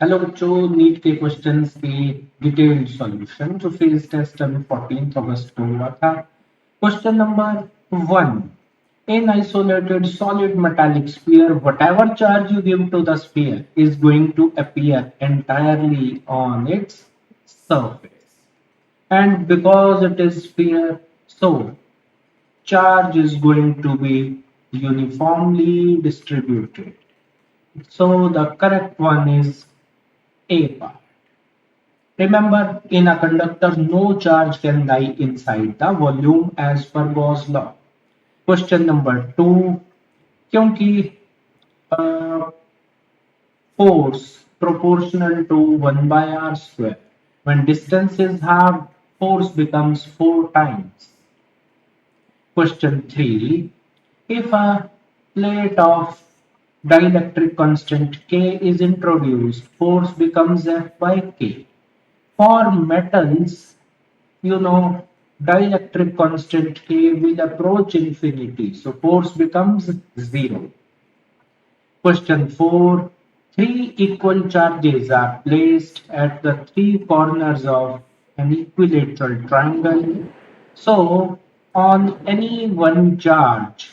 Hello बच्चों, NEET के questions के डिटेल्ड सॉल्यूशन जो फेज टेस्ट अभी 14 अगस्त को हुआ था। Question number 1, in isolated solid metallic sphere, whatever charge you give to the sphere is going to appear entirely on its surface, and because it is sphere, so charge is going to be uniformly distributed. So the correct one is A part. Remember, in a conductor, no charge can lie inside the volume as per Gauss law. Question number 2, क्योंकि force proportional to 1 by r square. When distance is halved, force becomes 4 times. Question 3, if a plate of dielectric constant K is introduced, force becomes F by K. For metals, dielectric constant K will approach infinity, so force becomes zero. Question 4. Three equal charges are placed at the three corners of an equilateral triangle. So, on any one charge,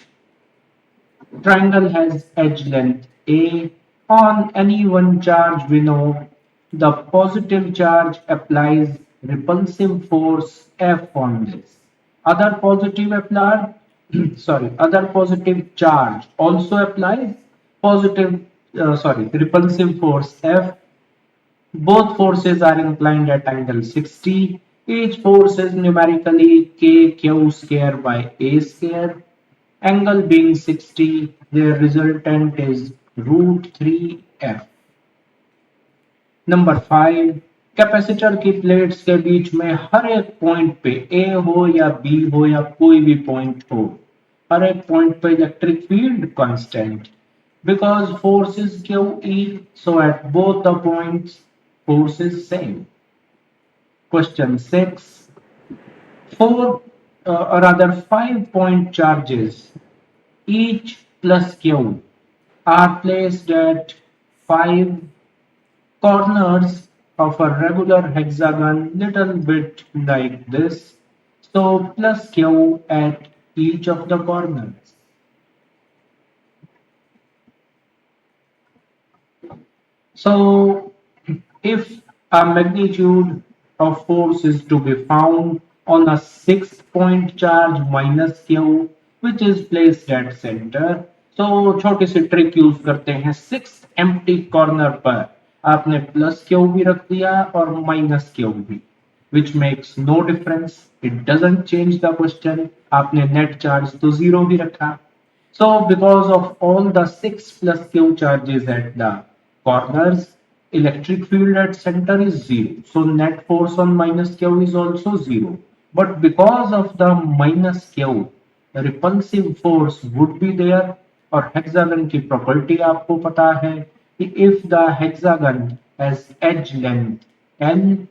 triangle has edge length A. On any one charge, we know the positive charge applies repulsive force F on this. Other positive apply, other positive charge also applies repulsive force F. Both forces are inclined at angle 60. Each force is numerically kq square by a square. Angle being 60, their resultant is root 3f. Number 5, capacitor की plates के बीच में हर एक point पे ए हो या B हो या कोई भी पॉइंट हो, हर एक पॉइंट पे electric field constant because force is QE, so at both the points force is same. Question 6, four or rather 5 point charges each plus Q are placed at 5 corners of a regular hexagon, little bit like this. So plus Q at each of the corners. So if a magnitude of force is to be found on a 6 point charge minus Q which is placed at center, so छोटी सी trick use करते हैं। 6 empty corner पर आपने plus Q भी रख दिया और minus Q भी, which makes no difference. It doesn't change the question. आपने नेट चार्ज तो जीरो भी रखा. So because of all the 6 plus q charges at the corners, electric field at center is zero. So net force on minus q is also zero. But because of the minus q, repulsive force would be there. और hexagon की property आपको पता है कि if the hexagon has edge length n,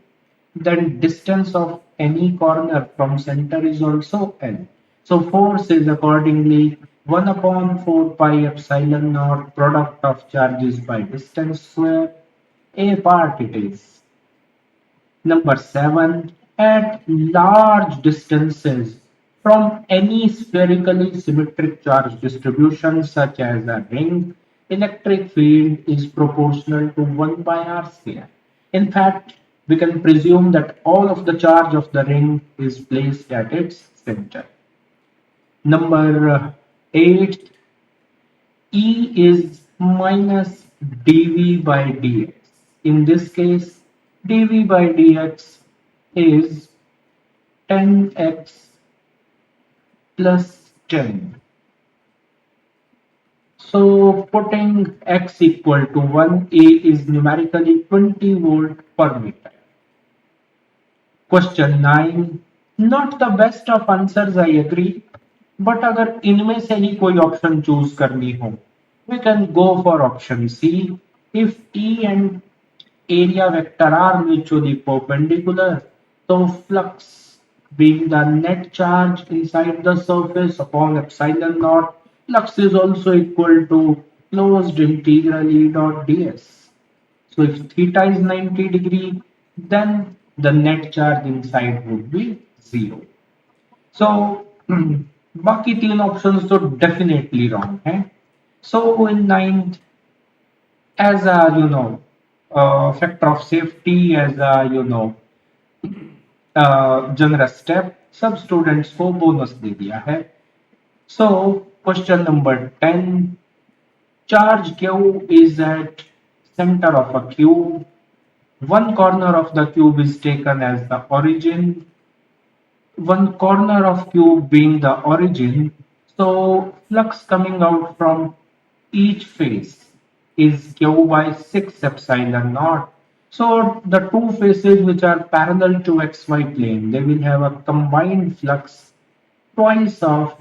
then distance of any corner from center is also n. So force is accordingly 1 upon 4 pi epsilon naught product of charges by distance square. A part it is. Number 7, at large distances from any spherically symmetric charge distribution such as a ring, electric field is proportional to 1 by r square. In fact, we can presume that all of the charge of the ring is placed at its center. Number 8, E is minus dV by dx. In this case, dV by dx is 10x plus 10. So putting x equal to 1, A is numerically 20 volt per meter. Question 9, not the best of answers, I agree. But अगर इनमें से ही कोई option choose करनी हो, we can go for option C. If E and area vector are mutually perpendicular, तो flux being the net charge inside the surface upon epsilon naught, flux is also equal to closed integral E dot ds. So if theta is 90 degree, then the net charge inside would be 0. So बाकी तीन options तो definitely wrong हैं. So in ninth, as a factor of safety, as a generous step, सब students को bonus दे दिया है. So question number 10, charge Q is at center of a cube. One corner of the cube is taken as the origin. One corner of cube being the origin. So flux coming out from each face is Q by 6 epsilon naught. So the two faces which are parallel to xy plane, they will have a combined flux twice of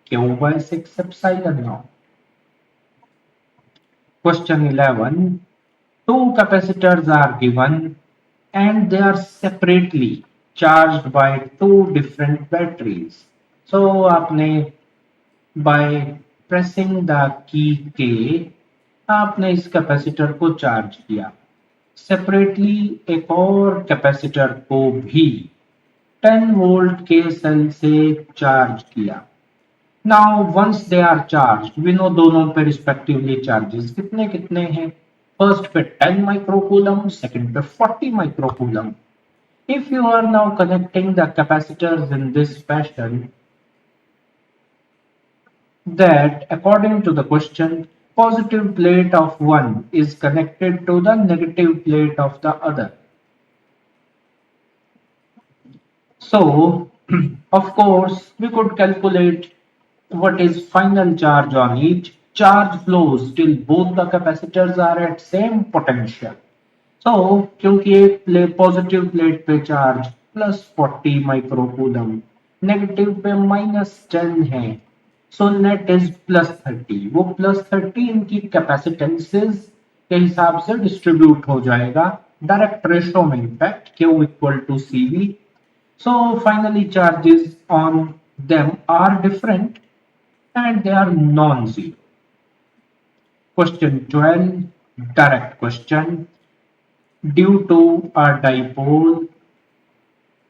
Q by 6 epsilon naught. Question 11. Two capacitors are given and they are separately charged by two different batteries. So आपने by pressing the key K आपने इस capacitor को charge किया. Separately एक और capacitor को भी 10 volt के सेल से चार्ज किया. Now once they are charged, we know दोनों पे रिस्पेक्टिवली चार्जेस कितने कितने हैं. फर्स्ट पे 10 माइक्रोकूलम, सेकंड पे 40 microcoulomb. If you are now connecting the capacitors in this fashion, that according to the question, positive plate of one is connected to the negative plate of the other. So, of course, we could calculate what is final charge on each. Charge flows till both the capacitors are at same potential. So, क्योंकि एक positive plate पे charge +40 microcoulomb, negative पे -10 है, so net is +30. वो +30 इनकी कैपेसिटेंसेस के हिसाब से डिस्ट्रीब्यूट हो जाएगा डायरेक्ट रेशो में, in fact Q = CV. So finally charges on them are different and they are non-zero. Question 12, direct question. Due to a dipole,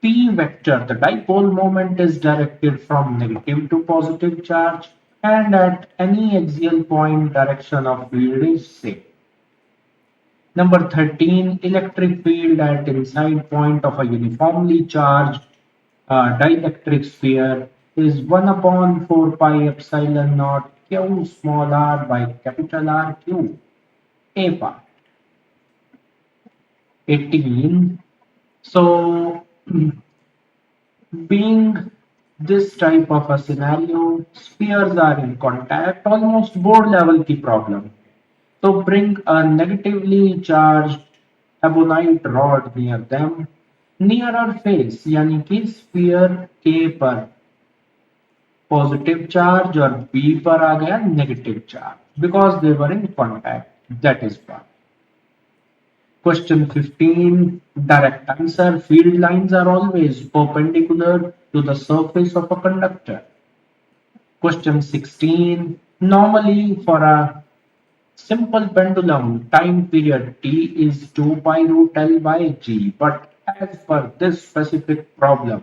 P vector, the dipole moment is directed from negative to positive charge, and at any axial point direction of field is same. Number 13, electric field at inside point of a uniformly charged dielectric sphere is 1/4 pi epsilon naught Q small r by capital R cube. A part. 18. So, being this type of a scenario, spheres are in contact, almost board level की problem. So bring a negatively charged ebonite rod near them. Nearer face यानी कि sphere K पर positive charge और B पर आ गया negative charge because they were in contact. That is why. Question 15, direct answer. Field lines are always perpendicular to the surface of a conductor. Question 16, normally for a simple pendulum, time period T is 2 pi root L by G. But as per this specific problem,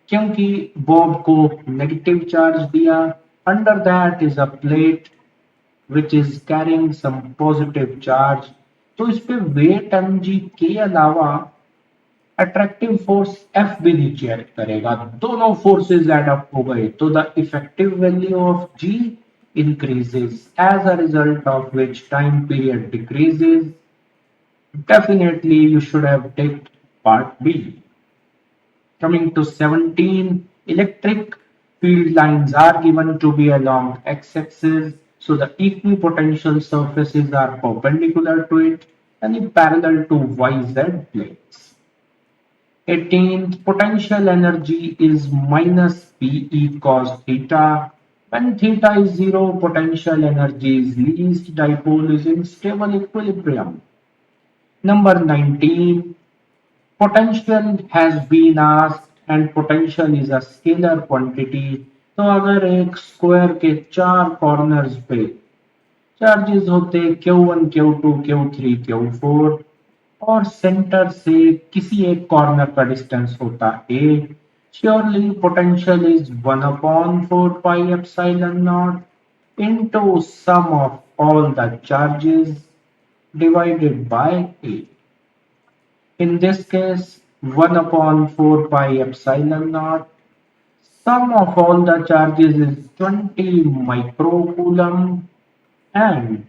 क्योंकि Bob को negative charge दिया, under that is a plate which is carrying some positive charge, तो इस पे wait mg के अलावा attractive force F भी नीचे एक्ट करेगा. दोनों फोर्सेस एड अप हो गए तो the effective value of G increases, as a result of which time period decreases. Definitely you should have taken part B. Coming to 17, electric field lines are given to be along x-axis. So the equipotential surfaces are perpendicular to it and parallel to YZ planes. 18th, potential energy is minus PE cos theta. When theta is 0, potential energy is least, dipole is in stable equilibrium. Number 19, potential has been asked and potential is a scalar quantity. तो अगर एक square के 4 corners पे charges होते Q1 Q2 Q3 Q4 और centre से किसी एक कॉर्नर का डिस्टेंस होता A। Surely potential is 1 upon 4 pi epsilon naught into sum of all the charges divided by A. In this case, 1 upon 4 pi epsilon naught. Sum of all the charges is 20 microcoulomb and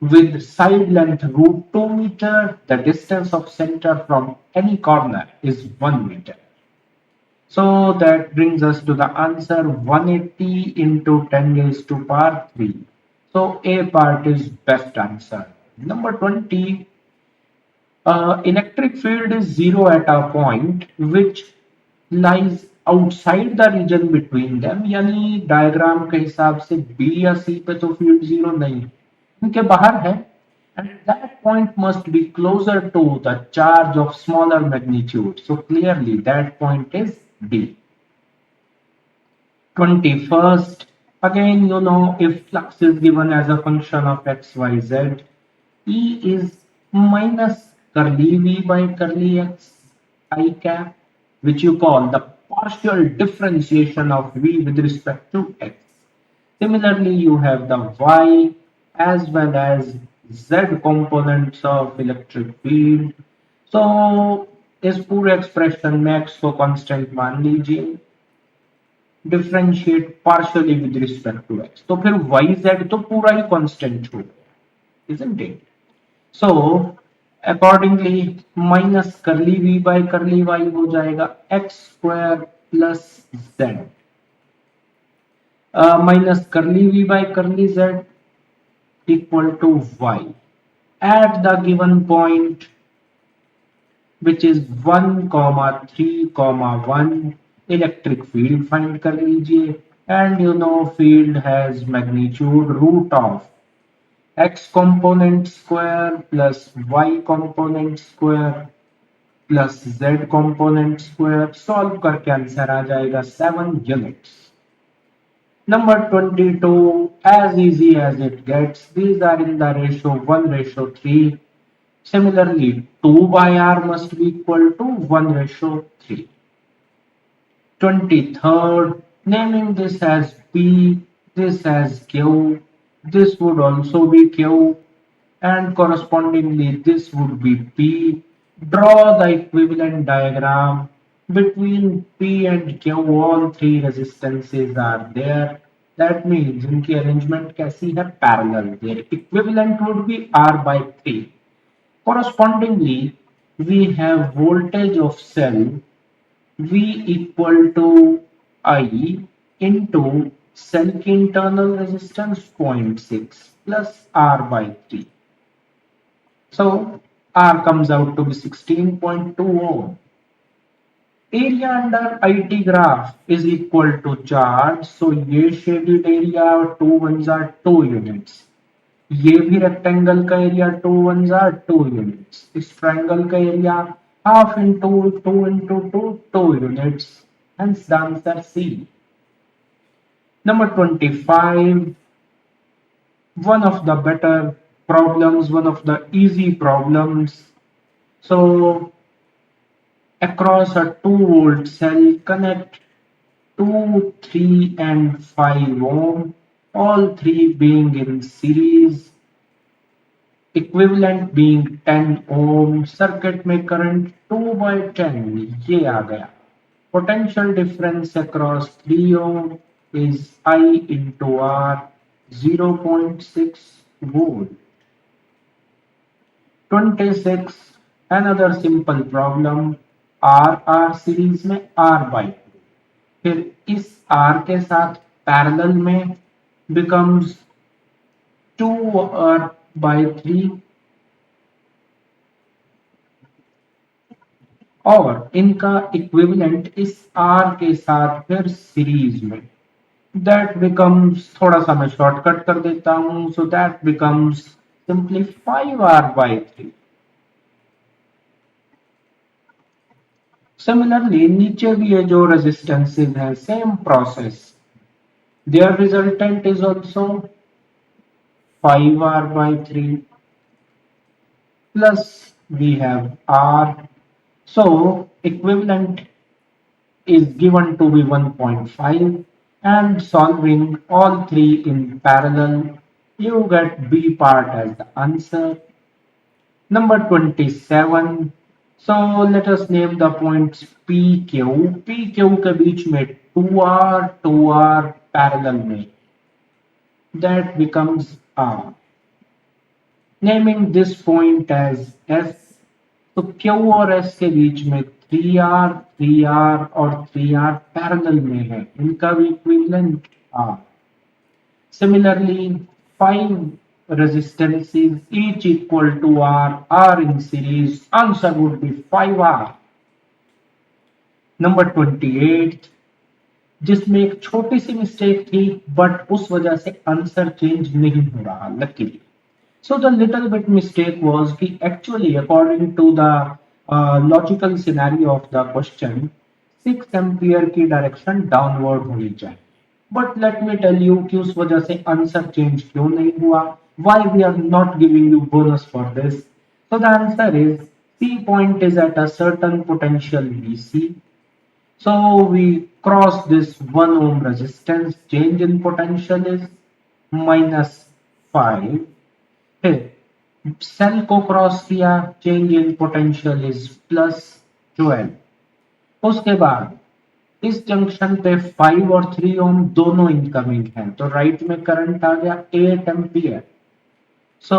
with side length root 2 meter, the distance of center from any corner is 1 meter. So that brings us to the answer 180 into 10 raised to power 3. So A part is best answer. Number 20, electric field is zero at a point which lies outside the region between them, यानी diagram के हिसाब से B या C पे तो field zero नहीं है, इनके बाहर है, and that point must be closer to the charge of smaller magnitude. So clearly that point is D. 21st, again you know if flux is given as a function of x, y, z, E is minus curly V by curly x I cap, which you call the partial differentiation of V with respect to x. Similarly, you have the Y as well as Z components of electric field. So इस पूरे expression में x को constant मान लीजिए, differentiate partially with respect to x, तो फिर yz तो पूरा ही कांस्टेंट हो गया, isn't it? So accordingly minus curly v by curly y हो जाएगा x square plus z minus curly v by curly z equal to y at the given point which is 1 comma 3 comma 1 electric field find कर लीजिए, and you know field has magnitude root of x component square plus y component square plus z component square. Solve करके answer आ जाएगा 7 units. Number 22, as easy as it gets. These are in the ratio 1:3. Similarly, 2 by r must be equal to 1:3. 23rd, naming this as P, this as Q, this would also be Q, and correspondingly this would be P. Draw the equivalent diagram between P and Q. All three resistances are there. That means इनकी arrangement कैसी है? Parallel. Their equivalent would be R by 3. Correspondingly, we have voltage of cell V equal to I into cell की internal resistance 0.6 plus R by 3. So R comes out to be 16.2 ohm. Area under IT graph is equal to charge. So ये shaded area 2 ones are 2 units. ये भी rectangle का area 2 ones are 2 units. इस triangle का area half into 2 into 2 2 units. Hence the answer C. Number 25, one of the better problems, one of the easy problems. So across a 2-volt cell connect 2, 3 and 5 ohm, all three being in series, equivalent being 10 ohm, circuit में current 2 by 10 ये आ गया. Potential difference across 3 ohm is I into R 0.6 volt. 26, another simple problem. R series में R by 2, फिर इस R के साथ parallel में becomes 2R by 3 और इनका इक्विवेलेंट इस R के साथ फिर सीरीज में, that becomes, थोड़ा सा मैं शॉर्टकट कर देता हूं, so that becomes simply 5R by 3. Similarly, नीचे भी ये जो रेजिस्टेंसेस है, same process, their resultant is also 5R by 3 plus we have R. So equivalent is given to be 1.5, and solving all three in parallel, you get B part as the answer. Number 27. So let us name the points PQ. PQ के बीच में 2R 2R parallel में, that becomes R. Naming this point as S. तो Q और S के बीच में 3R 3R और 3R parallel में है, इनका भी equivalent R. Similarly, 5 resistances each equal to R are in series. Answer would be 5R. Number 28, जिसमें एक छोटी सी मिस्टेक थी बट उस वजह से आंसर चेंज नहीं हो रहा luckily. So the little bit mistake was कि actually according to the logical scenario of the question, 6 ampere की डायरेक्शन डाउनवर्ड होनी चाहिए. But let me tell you कि उस वजह से आंसर चेंज क्यों नहीं हुआ. Why we are not giving you bonus for this? So the answer is P point is at a certain potential VC. So we cross this 1 ohm resistance. Change in potential is -5. फिर cell को cross किया, change in potential is +12. उसके बाद इस junction पे 5 और 3 ओम दोनों incoming हैं, तो राइट में करंट आ गया 8 ampere. So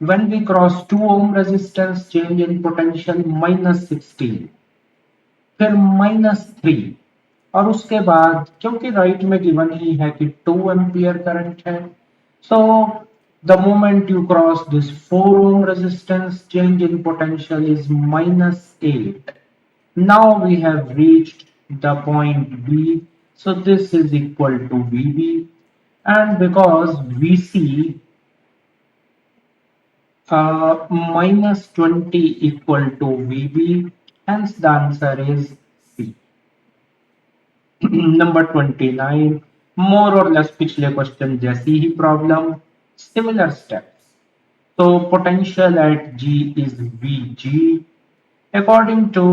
when we cross 2 ohm resistance, change in potential -16, फिर -3, और उसके बाद क्योंकि राइट में गिवन ही है कि 2 एम्पियर करंट है, सो the moment you cross this 4 ohm resistance, change in potential is -8. Now we have reached the point B, so this is equal to VB, and because VC -20 equal to VB, hence the answer is C. Number 29, more or less पिछले question जैसी ही problem, similar steps. So potential at G is Vg. According to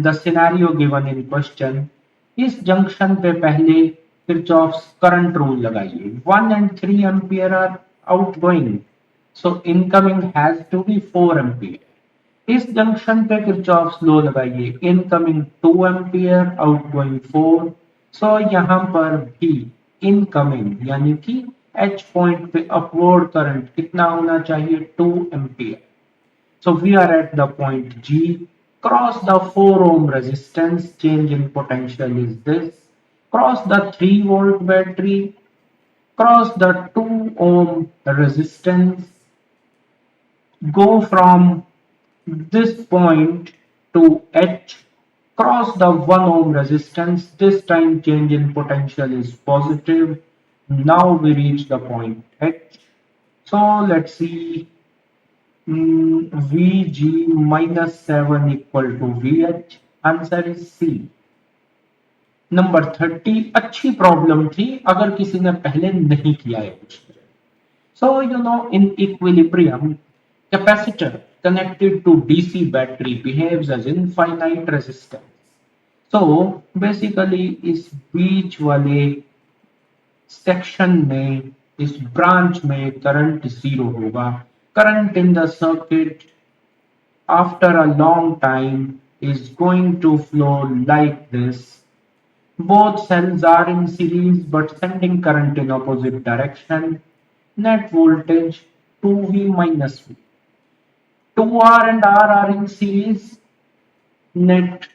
the scenario given in question, इस junction पे पहले Kirchhoff's current rule लगाइए. 1 and 3 ampere are outgoing, so incoming has to be 4 ampere. इस junction पे Kirchhoff's law लगाइए. Incoming 2 ampere, outgoing 4. So यहाँ पर भी इनकमिंग यानी कि H पॉइंट पे अपवर्ड करंट कितना होना चाहिए? 2 ampere. So we are at the point G. Cross the 4 ohm resistance. Change in potential is this. Cross the 3 volt battery. Cross the 2 ohm resistance. Go from this point to H. Cross the 1 ohm resistance. This time change in potential is positive. Now we reach the point H. So let's see. Vg -7 equal to Vh. Answer is C. Number 30, अच्छी problem थी अगर किसी ने पहले नहीं किया है कुछ. So you know, in equilibrium, capacitor connected to DC battery behaves as infinite resistance. So basically इस बीच वाले सेक्शन में, इस ब्रांच में करंट 0 होगा. Current in the circuit after a long time is going to flow like this. Both cells are in series but sending current in opposite direction. Net voltage 2V minus V. 2R and R are in series. Net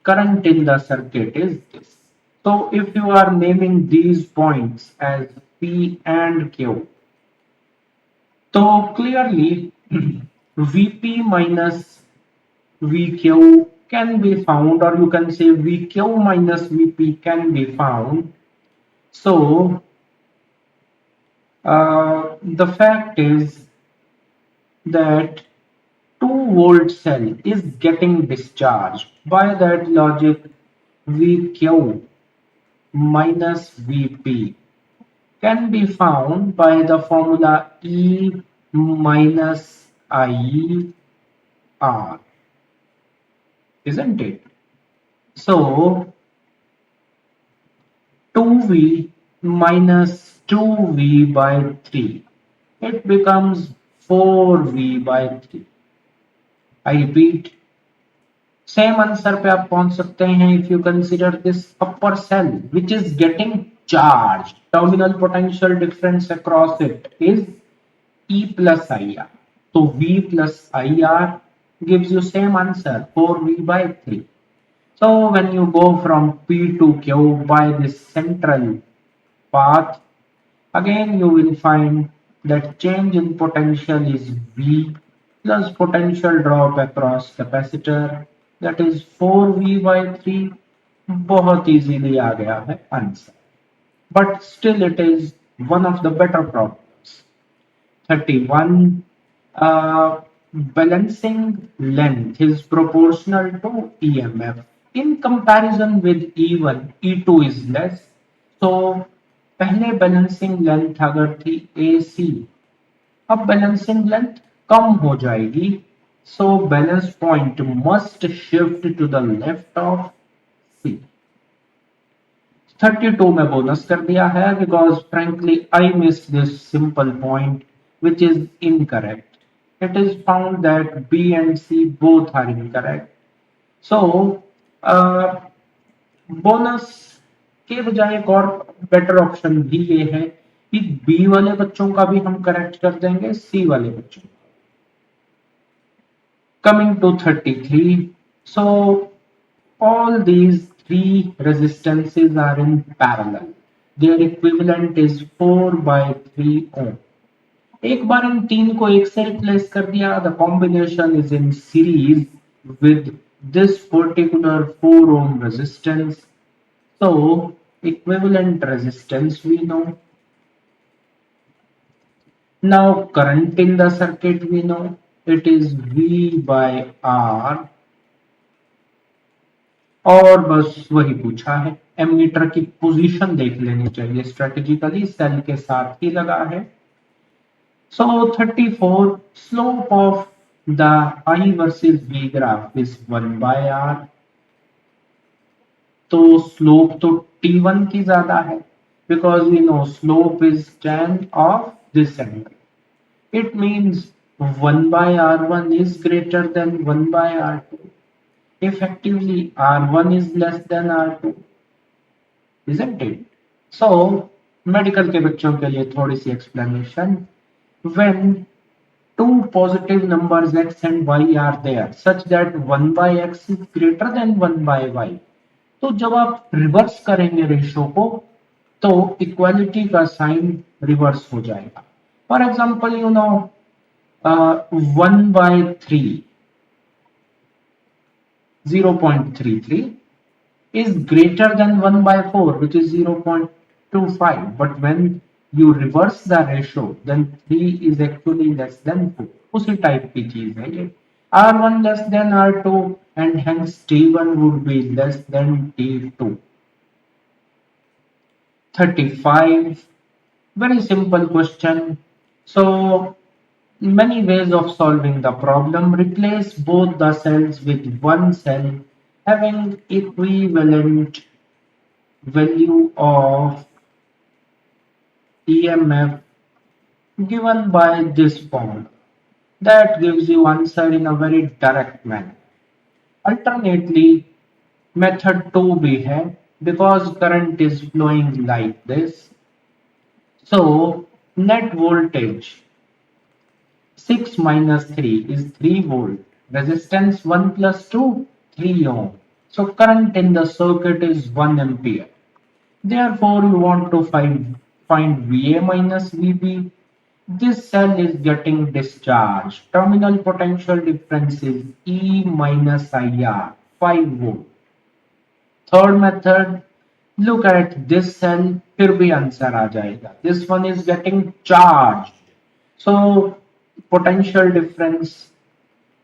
current in the circuit is this. So if you are naming these points as P and Q, so clearly Vp minus Vq can be found, or you can say Vq minus Vp can be found. So the fact is that 2-volt cell is getting discharged. By that logic, Vq minus Vp can be found by the formula E minus I R, isn't it? So 2V minus 2V by 3, it becomes 4V by 3. I repeat, same answer पे आप पहुंच सकते हैं if you consider this upper cell which is getting charge. Terminal potential difference across it is E plus IR. So V plus IR gives you same answer 4V by 3. So when you go from P to Q by this central path, again you will find that change in potential is V plus potential drop across capacitor, that is 4V by 3. बहुत easily आ गया है answer, but still it is one of the better problems. 31. uh, Balancing length is proportional to EMF in comparison with E1. E2 is less. So पहले balancing length अगर थी AC, अब balancing length कम हो जाएगी. So balance point must shift to the left of C. 32 में bonus कर दिया है because frankly I miss this simple point which is incorrect. It is found that B and C both are incorrect. So bonus के बजाय एक और better option भी ये है कि बी वाले बच्चों का भी हम करेक्ट कर देंगे सी वाले बच्चों का. Coming to 33. So all these three resistances are in parallel. Their equivalent is 4 by 3 ohm. एक बार इन तीन को एक से रिप्लेस कर दिया. The combination is in series with this particular 4 ohm resistance. So equivalent resistance we know. Now current in the circuit we know. It is V by R. और बस वही पूछा है. एमीटर की पोजीशन देख लेनी चाहिए स्ट्रेटेजिकली, सेल के साथ ही लगा है. So 34. Slope of the I versus V graph is 1 by R. तो स्लोप तो T1 की ज्यादा है because we know slope is tan of this angle. It means 1 by R1 is greater than 1 by R2. Effectively R1 is less than R2, isn't it? So medical के बच्चों के लिए थोड़ी सी explanation. When two positive numbers x and y are there such that 1 by x is greater than 1 by y, तो जब आप reverse करेंगे ratio को तो इक्वालिटी का साइन रिवर्स हो जाएगा. For example you know 1 by 3 0.33 is greater than 1 by 4 which is 0.25, but when you reverse the ratio then 3 is actually less than 4. उसी टाइप की चीज है ये. R1 less than R2 and hence T1 would be less than T2. 35. Very simple question. So many ways of solving the problem. Replace both the cells with one cell having equivalent value of EMF given by this formula. That gives you answer in a very direct manner. Alternately, method 2 भी है because current is flowing like this. So net voltage 6 minus 3 is 3 volt. Resistance 1 plus 2 3 ohm. So current in the circuit is 1 ampere. Therefore you want to find VA minus VB. This cell is getting discharged. Terminal potential difference is E minus IR 5 volt. Third method, look at this cell, फिर भी answer आ जाएगा. This one is getting charged. So potential difference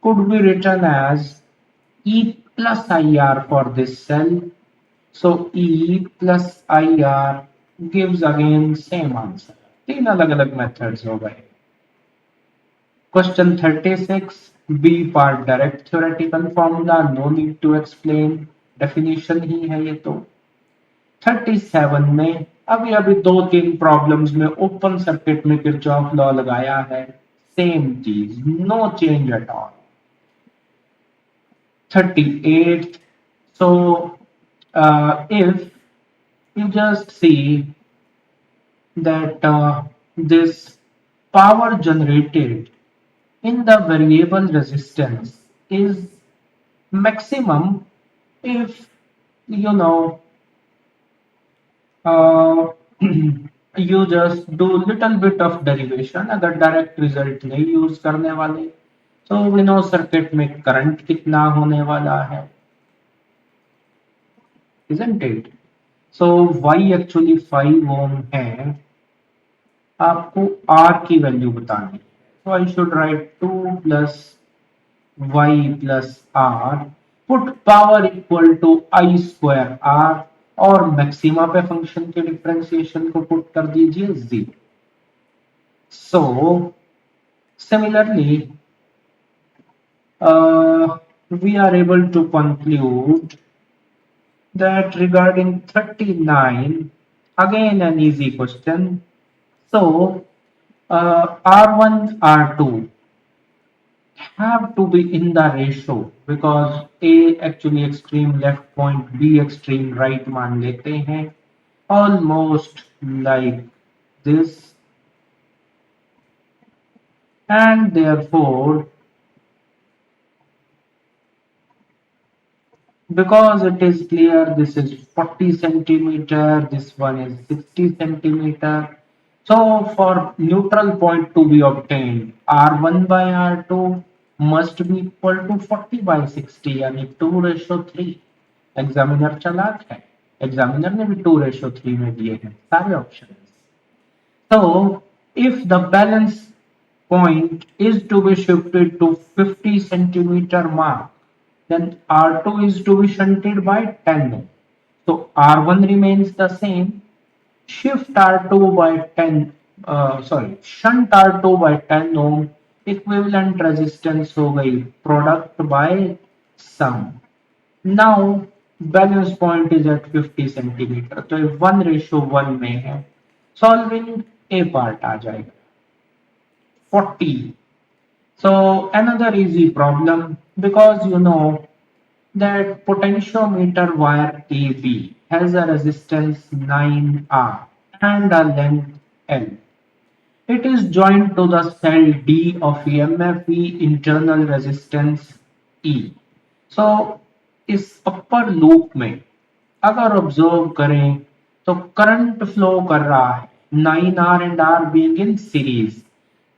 could be written as E plus IR for this cell. So E plus IR gives again same answer. तीन अलग अलग methods हो गए. Question 36, B part direct theoretical formula, no need to explain, definition ही है ये तो. 37 में अभी अभी दो तीन प्रॉब्लम्स में ओपन सर्किट में किरचॉफ लॉ लगाया है, सेम चीज, no change at all. 38, so if you just see that this power generated in the variable resistance is maximum if you know uh, you just do little bit of derivation. अगर direct result नहीं use करने वाले तो we know circuit में current कितना होने वाला है, isn't it? So y actually 5 ohm है, आपको R की वैल्यू बतानी है. So I should write 2 plus y plus r, put power equal to I square r और मैक्सिमा पे फंक्शन के डिफरेंशिएशन को पुट कर दीजिए 0. So similarly we are able to conclude that regarding 39, again an easy question. So R1, R2 have to be in the ratio because A actually extreme left point, B extreme right मान लेते हैं, almost like this, and therefore because it is clear this is 40 centimeter, this one is 60 centimeter. So for neutral point to be obtained, R1 by R2 must be equal to 40 by 60 यानी 2:3. Examiner चालाक है, examiner ने भी 2:3 में दिए हैं सारे option. So if the balance point is to be shifted to 50 centimeter mark, then R2 is to be shunted by 10 ohm. So R1 remains the same. Shift R2 by 10, shunt R2 by 10 ohm. Equivalent resistance हो गई product by sum. Now balance point is at 50 centimeter. तो 1:1 में है. Solving A part आ जाएगा 40. So another easy problem, because you know that potentiometer wire AB has a resistance 9R and a length L. It is joined to the cell D of EMF E internal resistance E. So इस अपर loop में अगर observe करें तो current flow कर रहा है 9R and R being in series.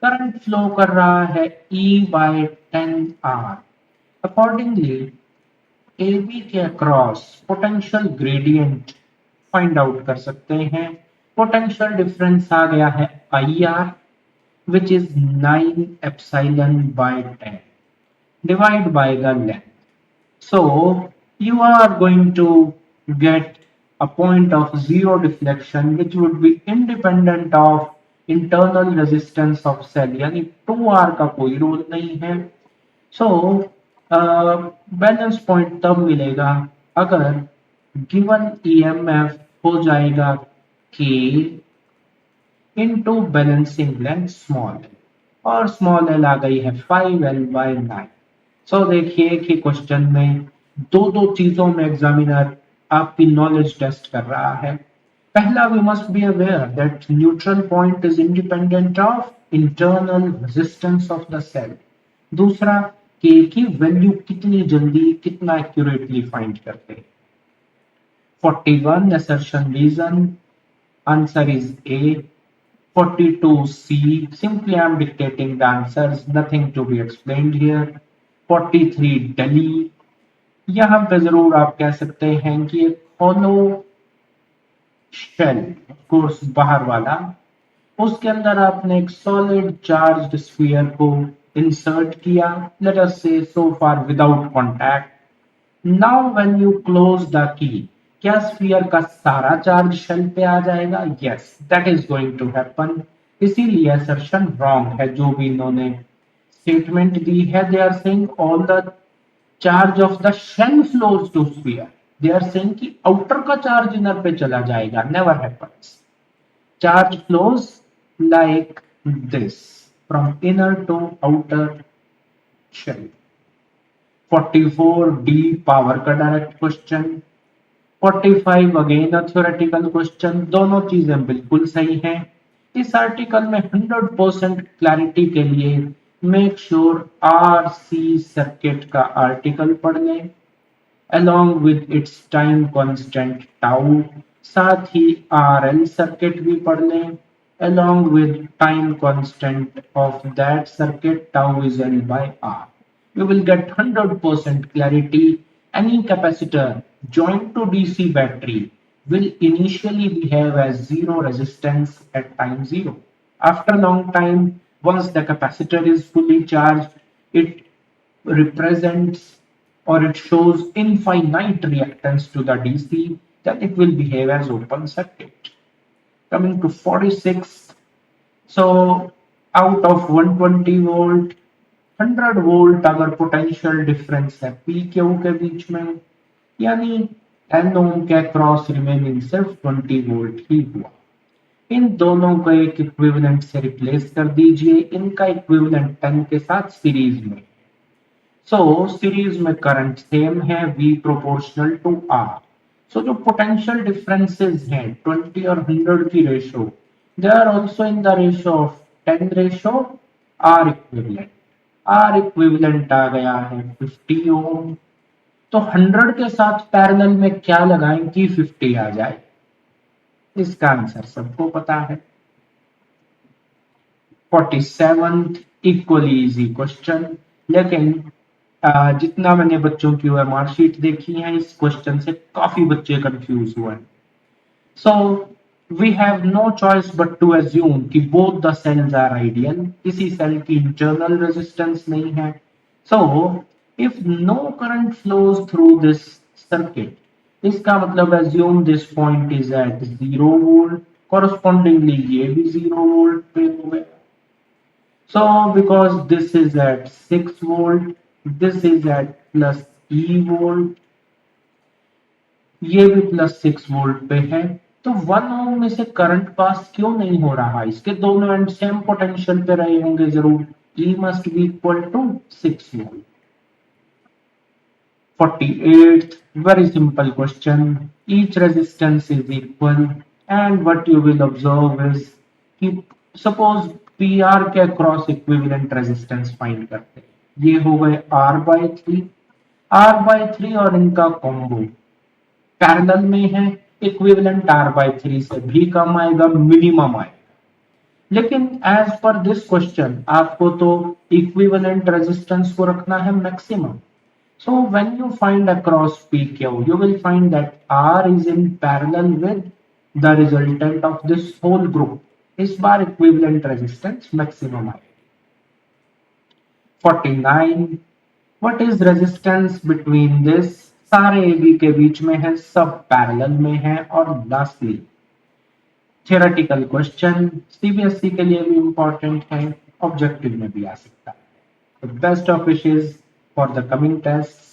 Current flow कर रहा है E by 10R. Accordingly, AB के across potential gradient find out कर सकते हैं. पोटेंशियल डिफरेंस आ गया है IR which is 9 epsilon by 10 divided by the length. So you are going to get a point of zero deflection which would be independent of internal resistance of cell, यानी 2R का कोई role नहीं है. So balance point तब मिलेगा अगर given EMF हो जाएगा K into balancing length small l, और स्मॉल l आ गई है 5L by 9. सो देखिए कि क्वेश्चन में दो दो चीजों में एग्जामिनर आपकी नॉलेज टेस्ट कर रहा है. पहला, we must be aware that neutral point is independent of internal resistance of the cell. दूसरा, के की वैल्यू कितनी जल्दी कितना एक्यूरेटली फाइंड करते हैं. 41 assertion reason, answer is A. 42 C, simply I am dictating the answers, nothing to be explained here. 43 Delhi, यहां पे जरूर आप कह सकते हैं कि एक होलो शेल, ऑफ कोर्स बाहर वाला, उसके अंदर आपने एक सॉलिड चार्ज्ड स्फीयर को इंसर्ट किया, let us say so far without contact. Now when you close the key, क्या स्फीयर का सारा चार्ज शेल पे आ जाएगा? Yes, that is going to happen. इसीलिए असर्शन रॉन्ग है जो भी इन्होंने स्टेटमेंट दी है। They are saying all the charge of the shell flows to sphere. They are saying कि आउटर का चार्ज इनर पे चला जाएगा। Never happens. Charge flows like this from inner to outer shell। 44 D power का direct question. 45 again a theoretical question. दोनों चीजें बिल्कुल सही हैं। इस आर्टिकल में 100% क्लैरिटी के लिए मेक श्योर आरसी सर्किट का आर्टिकल पढ़ लें along with its time constant tau। साथ ही RL सर्किट भी पढ़ लें along with time constant of that circuit tau is L by R। You will get 100% clarity। Any capacitor joined to DC battery will initially behave as zero resistance at time zero। After long time, once the capacitor is fully charged, it represents or it shows infinite reactance to the DC, then it will behave as open circuit। Coming to 46, so out of 120 volt, 100 volt अगर potential difference है P Q के बीच में, यानी N ओम के cross remaining सिर्फ 20 volt ही हुआ। इन दोनों को एक इक्विवेलेंट से रिप्लेस कर दीजिए। इनका इक्विवेलेंट 10 के साथ सीरीज में। सो सीरीज में करंट सेम है, V proportional to R। So जो पोटेंशियल डिफरेंसेस हैं 20 और 100 की ratio, they are also in the ratio of 10 ratio R equivalent. R equivalent आ गया है 50 ओम। तो 100 के साथ पैरेलल में क्या लगाएं कि 50 आ जाए? इसका आंसर सबको पता है। 47th इक्वली इजी क्वेश्चन, लेकिन जितना मैंने बच्चों की मार्कशीट देखी है, इस क्वेश्चन से काफी बच्चे कंफ्यूज हुए हैं। So we have no choice but to assume कि both the cells are ideal. किसी सेल की इंटरनल रेजिस्टेंस नहीं है। So if no current flows through this circuit, इसका मतलब assume this point is at 0 volt. Correspondingly ये भी 0 volt पे हो गया। So because this is at 6 volt, this is at plus E volt, ये भी प्लस 6 वोल्ट पे है, तो 1 ओम में से करंट पास क्यों नहीं हो रहा? इसके दोनों एंड सेम पोटेंशियल पे रहे होंगे जरूर। E must be equal to 6 volt. 48th very simple question। Each resistance is equal and what you will observe is कि सपोज PR के क्रॉस इक्विवेलेंट रेजिस्टेंस फाइंड करते हैं। ये हो गए R/3 और इनका कॉम्बो पैरेलल में है। इक्विवेलेंट R/3 से भी कम आएगा, मिनिमम आएगा। लेकिन एज पर दिस क्वेश्चन आपको तो इक्विवेलेंट रेजिस्टेंस को रखना है maximum. So when you find across PQ, you will find that R is in parallel with the resultant of this whole group। इस बार equivalent resistance maximum आएगी। 49, what is resistance between this? सारे AB के बीच में है, सब parallel में है। और लास्टली थियोरेटिकल क्वेश्चन, सीबीएसई के लिए भी इंपॉर्टेंट है, ऑब्जेक्टिव में भी आ सकता है। Best of wishes for the coming tests।